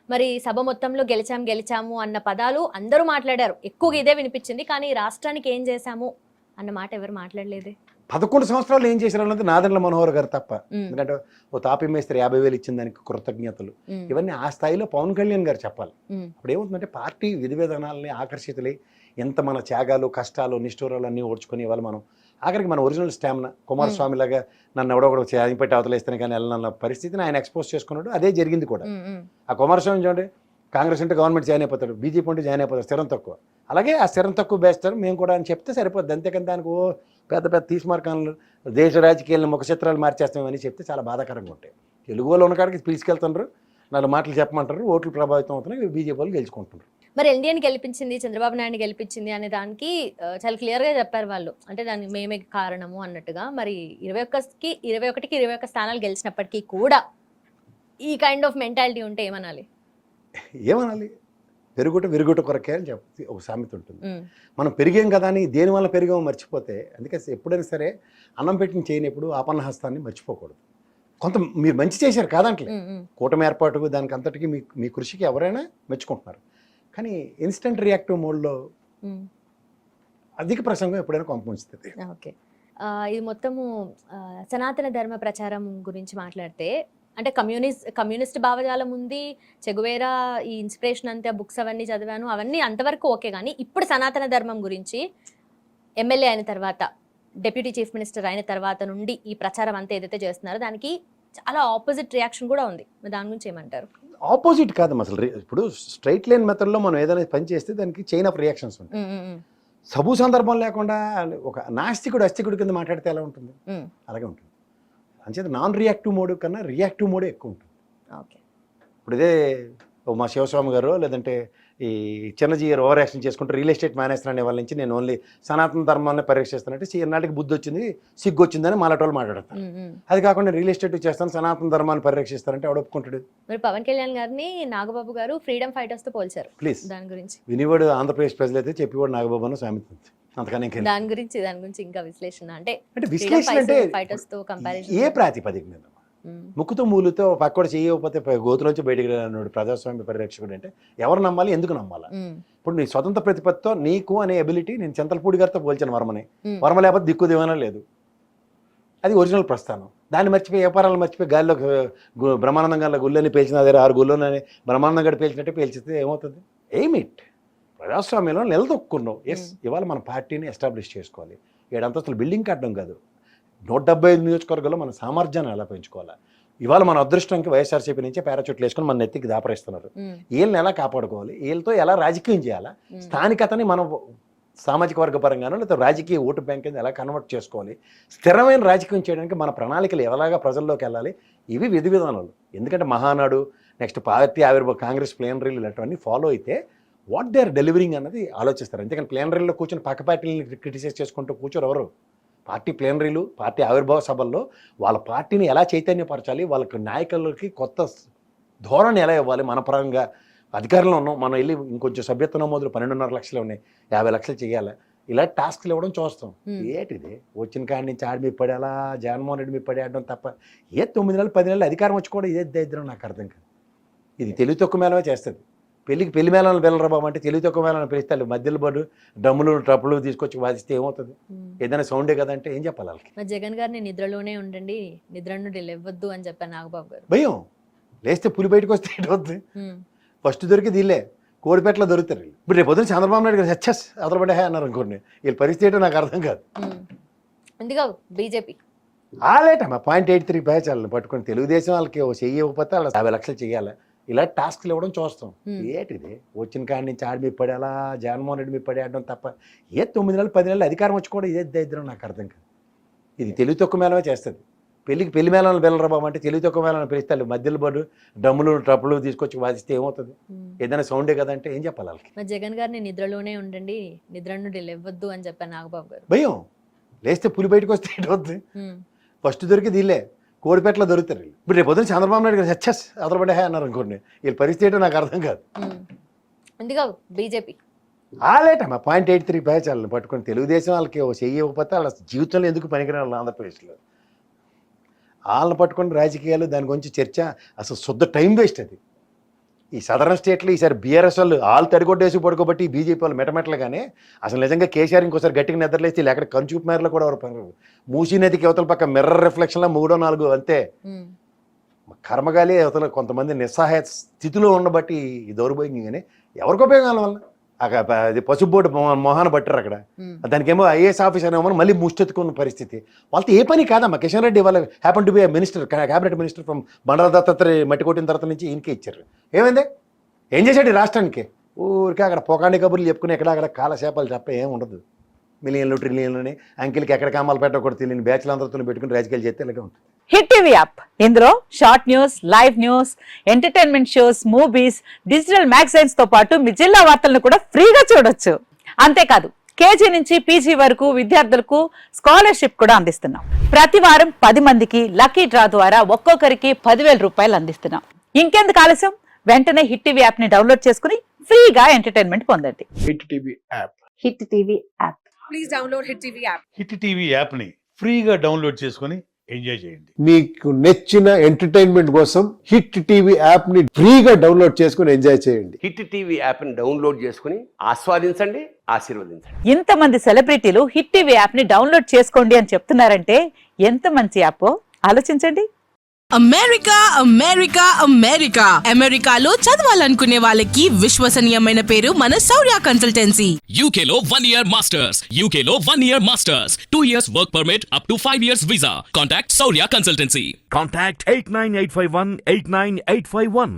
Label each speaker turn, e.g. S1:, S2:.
S1: మరి సభ మొత్తంలో గెలిచాము అన్న పదాలు అందరూ మాట్లాడారు. ఎక్కువగా ఇదే వినిపించింది. కానీ రాష్ట్రానికి ఏం చేశాము అన్న మాట ఎవరు మాట్లాడలేదే.
S2: 11 సంవత్సరాలు ఏం చేశారు అన్నది నాదెండ్ల మనోహర్ గారు తప్ప.
S1: ఉమ్,
S2: ఎందుకంటే ఓ తాపీ మేస్త్రి 50,000 ఇచ్చిన దానికి కృతజ్ఞతలు,
S1: ఉమ్,
S2: ఇవన్నీ ఆ స్థాయిలో పవన్ కళ్యాణ్ గారు చెప్పాలి.
S1: ఉమ్,
S2: అప్పుడు ఏమవుతుందంటే పార్టీ విధి విధానాలని ఆకర్షితులై ఎంత మన త్యాగాలు కష్టాలు నిష్ఠూరాలు అన్నీ ఓడ్చుకొని ఇవాళ మనం ఆఖరికి మన ఒరిజినల్ స్టామినా కుమారస్వామి లాగా నన్ను ఎవడొకడు పెట్టి అవతలేస్తాను కానీ వెళ్ళనన్న పరిస్థితిని ఆయన ఎక్స్పోజ్ చేసుకున్నాడు. అదే జరిగింది కూడా.
S1: ఉమ్, ఉమ్,
S2: ఆ కుమారస్వామి చూడండి, కాంగ్రెస్ అంటే గవర్నమెంట్ జాయిన్ అయిపోతాడు, బీజేపీ అంటే జాయిన్ అయిపోతాడు, స్థిరం తక్కువ. అలాగే ఆ స్థిరం తక్కువ బేస్తారు మేము కూడా అని చెప్తే సరిపోద్ది. అంతేకాని దానికి ఓ పెద్ద పెద్ద తీసిమార్కాలు దేశ రాజకీయాలను ముఖ చిత్రాలు మార్చేస్తామని చెప్తే చాలా బాధాకరంగా ఉంటాయి. తెలుగు వాళ్ళు ఉన్న కాడికి తీసుకెళ్తున్నారు, 4 మాటలు చెప్పమంటారు, ఓట్లు ప్రభావితం అవుతున్నాయి, బీజేపీ వాళ్ళు గెలుచుకుంటున్నారు.
S1: మరి ఎన్డీఏని గెలిపించింది, చంద్రబాబు నాయుడు గెలిపించింది అనే దానికి చాలా క్లియర్గా చెప్పారు వాళ్ళు. అంటే దానికి మేమే కారణము అన్నట్టుగా. మరి 21కి 21 స్థానాలు గెలిచినప్పటికీ కూడా ఈ కైండ్ ఆఫ్ మెంటాలిటీ ఉంటే ఏమనాలి?
S2: ఏమనాలి? పెరుగుట విరుగుట కొరకే అని చెప్పి ఒక సామెత ఉంటుంది. మనం పెరిగాం కదా అని దేనివల్ల పెరిగామో మర్చిపోతే, అందుకే ఎప్పుడైనా సరే అన్నం పెట్టిన చేయనప్పుడు ఆపన్న హస్తాన్ని మర్చిపోకూడదు. కొంత మీరు మంచి చేశారు కాదంటే, కూటమి ఏర్పాటుకు దానికి అంతటికీ మీ కృషికి ఎవరైనా మెచ్చుకుంటున్నారు. కానీ ఇన్స్టెంట్ రియాక్టివ్ మోడ్లో అధిక ప్రసంగం ఎప్పుడైనా కొంపముంచుతుంది.
S1: ఓకే, ఇది మొత్తము సనాతన ధర్మ ప్రచారం గురించి మాట్లాడితే, అంటే కమ్యూనిస్ట్ భావజాలం ఉంది, చెగువేరా ఈ ఇన్స్పిరేషన్ అంతే, బుక్స్ అవన్నీ చదివాను, అవన్నీ అంతవరకు ఓకే. కానీ ఇప్పుడు సనాతన ధర్మం గురించి ఎమ్మెల్యే అయిన తర్వాత, డిప్యూటీ చీఫ్ మినిస్టర్ అయిన తర్వాత నుండి ఈ ప్రచారం అంతా ఏదైతే చేస్తున్నారో దానికి చాలా ఆపోజిట్ రియాక్షన్ కూడా ఉంది. దాని గురించి ఏమంటారు?
S2: ఆపోజిట్ కాదు అసలు. ఇప్పుడు స్ట్రైట్ లైన్ మెథడ్లో మనం ఏదైనా పని చేస్తే దానికి చైన్ ఆఫ్ రియాక్షన్స్ ఉంటాయి. సబు సందర్భం లేకుండా ఒక నాస్తికుడు అస్తికుడి కింద మాట్లాడితే ఎలా ఉంటుంది? అలాగే ఉంటుంది. అంచేత నాన్ రియాక్టివ్ మోడ్ కన్నా రియాక్టివ్ మోడే ఎక్కువ ఉంటుంది.
S1: ఓకే,
S2: ఇప్పుడు ఇదే మా శివస్వామి గారు లేదంటే ఈ చిన్నజీ గారు ఓవర్ యాక్షన్ చేసుకుంటూ రియల్ ఎస్టేట్ మేనేజర్ అనే వాళ్ళ నుంచి నేను ఓన్లీ సనాతన ధర్మాన్ని పరీక్షిస్తానంటే నాటికి బుద్ధి వచ్చింది, సిగ్గు వచ్చిందని మాలాటోళ్ళు మాట్లాడతారు. అది కాకుండా రియల్ ఎస్టేట్ చేస్తాను, సనాతన ధర్మాన్ని పరీక్షిస్తారంటే ఎవడు ఒప్పుకుంటాడు?
S1: మరి పవన్ కళ్యాణ్ గారిని నాగబాబు గారు ఫ్రీడమ్ ఫైటర్స్ తో పోల్చారు.
S2: ప్లీజ్
S1: దాని గురించి
S2: వినివాడు ఆంధ్రప్రదేశ్ ప్రజలైతే చెప్పేవాడు నాగబాబు అని సామెత ఉంది. అంతకనే
S1: దాని గురించి ఇంకా విశ్లేషణ అంటే
S2: విశ్లేషణ అంటే
S1: ఫైటర్స్ తో కంపారిజన్
S2: ఏ ప్రాతిపదిక మీద ముక్కుతో మూలుతో పక్కడు చేయకపోతే గోతులోంచి బయటికి రానుడు ప్రజాస్వామ్య పరిరక్షకుడు అంటే ఎవరు నమ్మాలి, ఎందుకు నమ్మాలా? ఇప్పుడు నీ స్వతంత్ర ప్రతిపత్తితో నీకు అనే ఎబిలిటీ నేను చింతలపూడి గారితో పోల్చాను వర్మని. వర్మ లేకపోతే దిక్కు దివానా లేదు, అది ఒరిజినల్ ప్రస్థానం. దాన్ని మర్చిపోయి వ్యాపారాలు మర్చిపోయి గాలిలో బ్రహ్మానందం గారిలో గుళ్ళని పేల్చిన అదే 6 గుళ్ళని బ్రహ్మానందం గడి పేల్చినట్టే పేల్చితే ఏమవుతుంది? ఎయిమిట్ ప్రజాస్వామ్యంలో నిలదొక్కున్నావు. ఎస్, ఇవాళ మన పార్టీని ఎస్టాబ్లిష్ చేసుకోవాలి. 7 అంతస్తులు బిల్డింగ్ కట్టడం కాదు, 175 నియోజకవర్గాల్లో మన సామర్థ్యాన్ని ఎలా పెంచుకోవాలా? ఇవాళ మన అదృష్టానికి వైఎస్ఆర్సీపీ నుంచే పారాచూట్లు వేసుకొని మన నెత్తికి దాపరేస్తున్నారు. వీళ్ళని ఎలా కాపాడుకోవాలి, వీళ్ళతో ఎలా రాజకీయం చేయాలా, స్థానికతని మనం సామాజిక వర్గ పరంగానో లేకపోతే రాజకీయ ఓటు బ్యాంక్ ఎలా కన్వర్ట్ చేసుకోవాలి, స్థిరమైన రాజకీయం చేయడానికి మన ప్రణాళికలు ఎలాగా ప్రజల్లోకి వెళ్ళాలి, ఇవి విధి విధానాలు. ఎందుకంటే మహానాడు నెక్స్ట్ పార్టీ ఆవిర్భావ కాంగ్రెస్ ప్లేనరీలు ఇలాంటివన్నీ ఫాలో అయితే వాట్ దే ఆర్ డెలివరింగ్ అన్నది ఆలోచిస్తారు. అంతేకాని ప్లేనరీలో కూర్చొని పక్క పార్టీని క్రిటిసైజ్ చేసుకుంటూ కూర్చోరు ఎవరు. పార్టీ ప్లేనరీలు పార్టీ ఆవిర్భావ సభల్లో వాళ్ళ పార్టీని ఎలా చైతన్యపరచాలి, వాళ్ళకి నాయకులకి కొత్త ధోరణి ఎలా ఇవ్వాలి, మన పరంగా అధికారంలో ఉన్నాం మనం వెళ్ళి ఇంకొంచెం సభ్యత్వ నమోదులు 12.5 లక్షలు ఉన్నాయి, 50 లక్షలు చేయాలి, ఇలా టాస్క్లు ఇవ్వడం చూస్తాం. ఏంటిది వచ్చిన కాడి నుంచి ఆడి మీద పడేలా జగన్మోహన్ రెడ్డి మీద పడేయడం తప్ప 9 నెలలు 10 నెలలు అధికారం వచ్చి కూడా ఇదే దరిద్రం నాకు అర్థం కాదు. ఇది తెలివి తక్కువ మేళమే చేస్తుంది. పెళ్లి మేళాలను పిల్లరా బాబు అంటే తెలివి తక్కువ మేళాలను పిలుస్తారు, మధ్యలో పడు డ్రమ్ములు ట్రప్పులు తీసుకొచ్చి వాదిస్తే ఏమవుతుంది? ఏదైనా సౌండే కదా అంటే ఏం చెప్పాలి వాళ్ళకి?
S1: జగన్ గారిని నిద్రలోనే ఉండండి, నిద్ర నుండి లేవద్దు అని చెప్పారు నాగబాబు గారు.
S2: భయం లేస్తే పులి బయటకు వస్తే ఏంటవుతుంది? ఫస్ట్ దొరికింది వీళ్ళే, కోడిపేటలో దొరుకుతారు. ఇప్పుడు రేపు పొద్దున చంద్రబాబు నాయుడు గారు సచ్చస్ అదరపడే అన్నారు అనుకోండి, వీళ్ళ పరిస్థితి ఏంటో నాకు అర్థం కాదు.
S1: అందుకే బీజేపీ
S2: ఆలేటమ్మా 0.83 బ్యాచ్ వాళ్ళని పట్టుకొని తెలుగుదేశం వాళ్ళకి చెయ్యి ఇవ్వకపోతే వాళ్ళు 50 లక్షలు చెయ్యాలి, ఇలా టాస్క్లు ఇవ్వడం చూస్తాం. ఏంటిది వచ్చిన కాడి నుంచి ఆడి మీద పడేలా జగన్మోహన్ రెడ్డి మీద పడేయడం తప్ప 9 నెలలు 10 నెలలు అధికారం వచ్చి కూడా ఇదే దరిద్రం నాకు అర్థం కాదు. ఇది తెలివి తక్కువ మేళమే చేస్తుంది. పెళ్లి మేళాలను పిల్లరా బాబు అంటే తెలివి తక్కువ మేళాలను పిలుస్తారు, మధ్యలో పడు డ్రమ్ములు ట్రప్పులు తీసుకొచ్చి వాదిస్తే ఏమవుతుంది? ఏదైనా సౌండే కదా అంటే ఏం చెప్పాలి వాళ్ళకి?
S1: జగన్ గారిని నిద్రలోనే ఉండండి, నిద్ర నుండి లేవద్దు అని చెప్పారు నాగబాబు గారు.
S2: భయం లేస్తే పులి బయటకు వస్తే ఏంటవుతుంది? ఫస్ట్ దొరికింది వీళ్ళే, కోడిపేటలో దొరుకుతారు. ఇప్పుడు రేపు పొద్దున చంద్రబాబు నాయుడు గారు సచ్చస్ అదరపడే అన్నారు అనుకోండి, వీళ్ళ పరిస్థితి ఏంటో నాకు అర్థం కాదు.
S1: అందుకే బీజేపీ
S2: ఆలేటమ్మా 0.83 బ్యాచ్ వాళ్ళని పట్టుకొని తెలుగుదేశం వాళ్ళకి చెయ్యి ఇవ్వకపోతే వాళ్ళ జీవితంలో ఎందుకు పనికిరాలి ఆంధ్రప్రదేశ్లో? వాళ్ళని పట్టుకొని రాజకీయాలు దాని గురించి చర్చ అసలు శుద్ధ టైం వేస్ట్. అది ఈ సదరన్ స్టేట్లో ఈసారి బీఆర్ఎస్ వాళ్ళు ఆల్ తడిగొట్టేసి పడుకోబట్టి బీజేపీ వాళ్ళు మెటమెటలుగానే అసలు నిజంగా కేసీఆర్ ఇంకోసారి గట్టిగా నిద్రలేసి లేకపోతే కంచూపు మేరలో కూడా ఎవరు పని మూసీ నదికి అవతల పక్క మిర్రర్ రిఫ్లెక్షన్లో 3 4 అంతే. కర్మగాలి అవతల కొంతమంది నిస్సహాయ స్థితిలో ఉండబట్టి ఈ దౌర్భాగ్యం కానీ ఎవరికి ఉపయోగం వల్ల అది పసుపు బోర్డు మొహాన పట్టారు అక్కడ. దానికేమో ఐఏఎస్ ఆఫీసర్ ఏమో మళ్ళీ ముష్టెత్తుకున్న పరిస్థితి. వాళ్ళతో ఏ పని కాదమ్మా. కిషన్ రెడ్డి వాళ్ళ happen to be minister, cabinet minister from Bandaru Dattatreya మట్టి కొట్టిన తర్వాత నుంచి ఈయనకే ఇచ్చారు. ఏమైంది, ఏం చేశాడు ఈ రాష్ట్రానికి? ఊరికే అక్కడ పొకాండి కబుర్లు చెప్పుకుని అక్కడ కాలశాపాలు తప్ప ఏం ఉండదు. మిలియన్లు ట్రిలియన్లని అంకిల్కి ఎక్కడ కామాలు పెట్టకూడదు తెలియని బ్యాచ్లు అందరితో పెట్టుకుని రాజకీయాలు చేస్తే ఇలాగే ఉంటుంది.
S3: హిట్ టీవీ యాప్, ఇందులో short news, live news, entertainment shows, movies, digital magazines తో పాటు మీ జిల్లా వార్తలను కూడా ఫ్రీగా చూడొచ్చు. అంతేకాదు కేజీ నుంచి పీజీ వరకు విద్యార్థులకు స్కాలర్షిప్ కూడా అందిస్తున్నాం. ప్రతి వారం 10 మందికి లక్కీ డ్రా ద్వారా ఒక్కొక్కరికి 10,000 రూపాయలు అందిస్తున్నాం. ఇంకెందుకు ఆలస్యం, వెంటనే హిట్ టీవీ యాప్ ని డౌన్లోడ్ చేసుకుని ఫ్రీగా ఎంటర్టైన్మెంట్ పొందండి.
S4: Hit TV app.
S3: Hit TV app.
S5: Please download Hit TV app.
S6: Hit TV యాప్ని ఫ్రీగా డౌన్లోడ్ చేసుకొని ఎంజాయ్ చేయండి.
S4: మీకు నచ్చిన ఎంటర్టైన్మెంట్ కోసం హిట్ టీవీ యాప్ ని ఫ్రీగా డౌన్లోడ్ చేసుకుని ఎంజాయ్ చేయండి.
S7: హిట్ టీవీ యాప్ని డౌన్లోడ్ చేసుకుని ఆస్వాదించండి, ఆశీర్వదించండి.
S3: ఇంతమంది సెలబ్రిటీలు హిట్ టీవీ యాప్ ని డౌన్లోడ్ చేసుకోండి అని చెప్తున్నారంటే ఎంత మంచి యాప్ ఆలోచించండి.
S8: అమెరికా అమెరికా అమెరికా అమెరికాలో చదవాలనుకునే వాళ్ళకి విశ్వసనీయమైన పేరు మన శౌర్య కన్సల్టెన్సీ.
S9: UK లో 1 year masters. UK లో 1 year masters. 2 years work permit up to 5 years visa. Contact Saurya Consultancy.
S10: Contact 89851 89851.